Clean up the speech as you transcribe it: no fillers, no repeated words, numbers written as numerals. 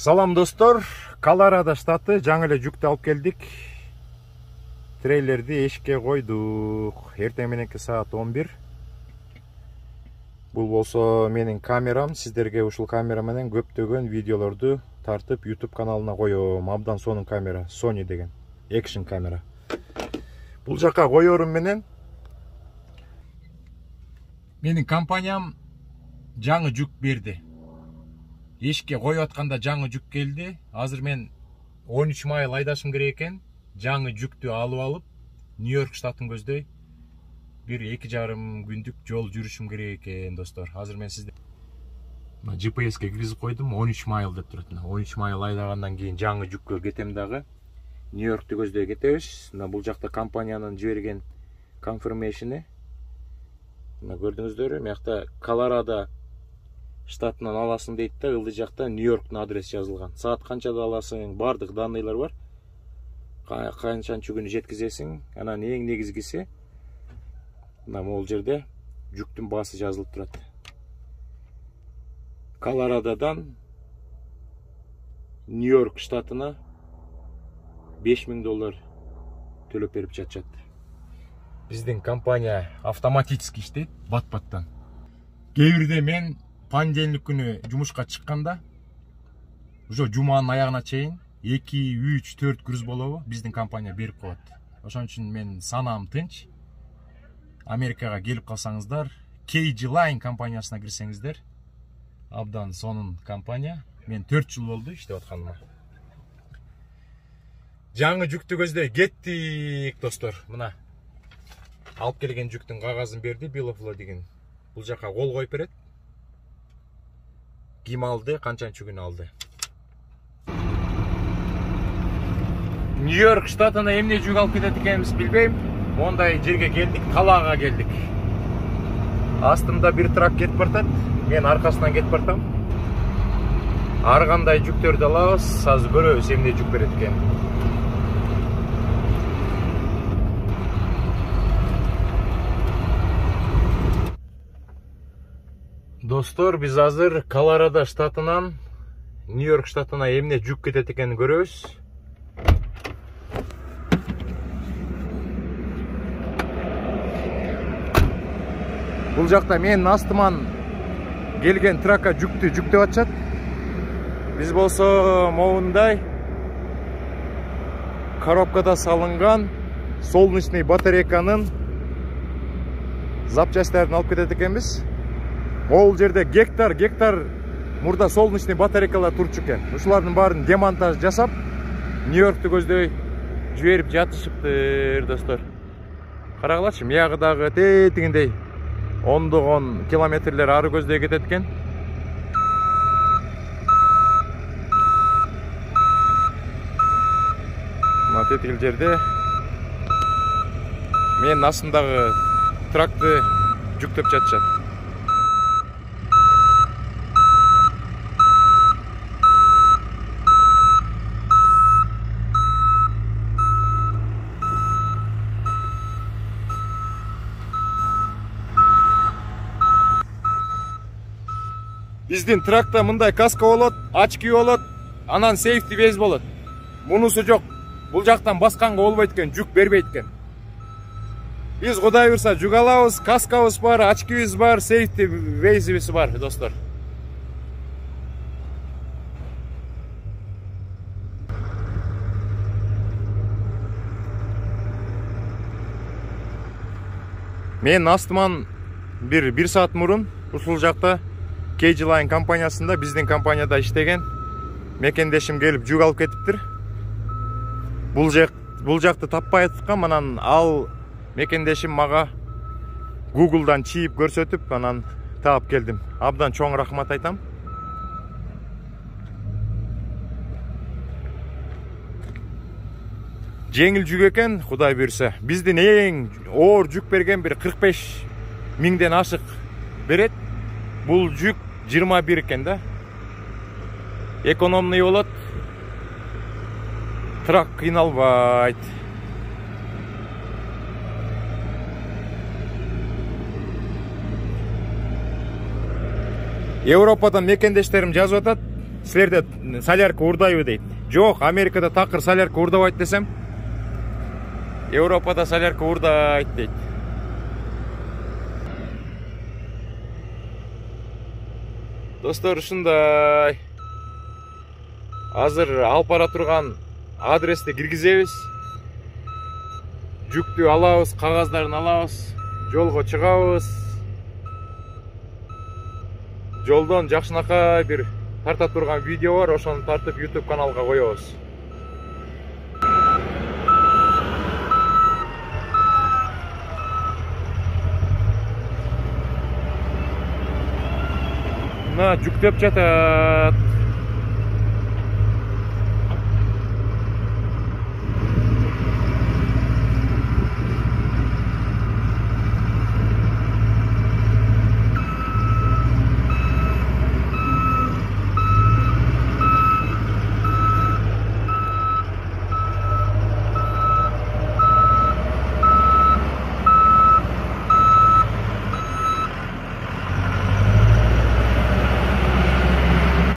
Салам достор, Колорадо штаты жаңы эле жүктү алып келдик. Трейлерди эшикке койдук. Эртең мененки саат 11. Бул болсо менин камерам. Сиздерге ушул камера менен көптөгөн видеолорду тартып YouTube каналына коём. Абдан сонун камера, Sony деген, экшн камера. Бул жака коерум менен менин компаниям жаңы жүк берди. Эшикке коюп атканда жаңы жүк келди. Азыр мен 13 майыл айдашым керек экен. Жаңы жүктү алып Нью-Йорк штатын көздөй. Бир 2,5 күндүк жол жүрүшүм керек экен, достор. Азыр мен сизде GPS-ке киргизип койдум, 13 майыл деп турат. 13 майыл айдагандан кийин жаңы жүккө кетем дагы. Нью-Йоркту көздөй кетебиз. Бул жакта компаниянын жиберген confirmation-и. Көрдүңүздөр, мыякта Колорадо штатынан аласың дейт да, ылдый жакта Нью-Йорктун адреси жазылган. Саат канчада аласың, бардык данныйлар бар. Канчанчы күнү жеткизесиң, анан эң негизгиси могул жерде жүктүн баасы жазылып турат. Колорадодан Нью-Йорк штатына $5000 төлөп берип жатышат. Биздин компания автоматически иштейт, бат-баттан. Кээ бирде мен понедельник күнү жумушка чыкканда, уже жуманын аягына чейин 2, 3, 4 груз болобу биздин компания берип коет. Ошон үчүн мен санаам тынч. Америкага келип калсаңыздар, KG Line компаниясына кирсеңиздер, абдан сонун компания. Мен 4 жыл болду иштеп атканыма. Жаңы жүктү көздөй кеттик, достор. Мына алып келген жүктүн кагазын берди, Bill of Lading. Бул жака кол коюп берет. Ким алды, канчанчы күн алды. Нью-Йорк штатына эмне жүк алып кетет экенибиз билбейм. Мондай жерге келдик, талаага келдик. Астымда бир трак кетип бартат, мен аркасынан кетип бартам. Ар кандай жүктөрдү алабыз, азыр көрөбүз эмне жүк берет экен. Достор, биз азыр Колорадо штатынан Нью-Йорк штатына эмне жүк кетет экенин көрөбүз. Бул жакта менин астыман келген трака жүктү жүктөп атышат. Биз болсо моундай коробкада салынган солнечный батарейканын запчастарын алып кетет экенбиз. Ол жерде гектар мурда солнечный батарейкалар турчу экен. Ушулардын баарын демонтаж жасап, Нью-Йоркту көздөй жиберип жатышыптыр, достор. Карагылачы, мыягы дагы тетигиндей ондогон километрлер ары көздөй кетет экен. Мына тетигил жерде менин астымдагы тракты жүктөп жатышат. Биздин тракта мындай каска болот, очки болот, анан сейфти без болот. Мунусу жок. Бул жактан басканга болбойт экен, жүк бербейт экен. Биз Кудай буйрса жүк алабыз, каскабыз бар, очкибиз бар, сейфти вейзибиз бар, достор. Мен астыман бир саат мурун ушул жакта KG Line компаниясында, биздин компанияда иштеген мекендешим келип жүк алып кетиптир. Бул жакты таппай аткам, анан ал мекендешим мага Google'дан чийип көрсөтүп, анан таап келдим. Абдан чоң рахмат айтам. Жеңил жүк экен, Кудай буйрса. Биздин эң оор жүк берген бир 45 миңден ашык берет. Бул жүк 21 экен да. Экономный болот. Трак кыйналбайт. Европадан мекендештерим жазып атат. силерде солярка урдайбы дейт. Жок, Америкада такыр солярка урдабайт десем, Европада солярка урдайт дейт. Достор, ушундай. Азыр алып бара турган адрести киргизебиз. Жүктү алабыз, кагаздарын алабыз, жолго чыгабыз. Жолдон жакшынакай бир тарта турган видео бар, ошону тартып YouTube каналга коебуз. Мына жүктөп жатат.